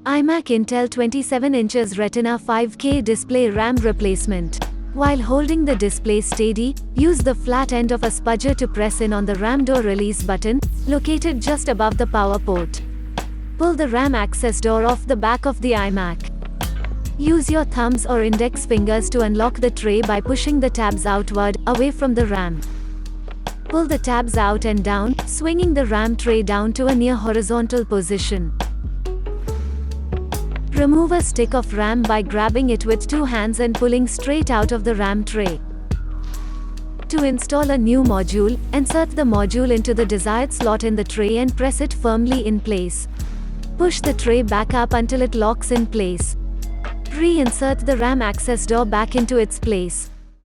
iMac Intel 27 inches Retina 5K display RAM replacement. While holding the display steady, use the flat end of a spudger to press in on the RAM door release button, located just above the power port. Pull the RAM access door off the back of the iMac. Use your thumbs or index fingers to unlock the tray by pushing the tabs outward, away from the RAM. Pull the tabs out and down, swinging the RAM tray down to a near horizontal position. Remove a stick of RAM by grabbing it with two hands and pulling straight out of the RAM tray. To install a new module, insert the module into the desired slot in the tray and press it firmly in place. Push the tray back up until it locks in place. Reinsert the RAM access door back into its place.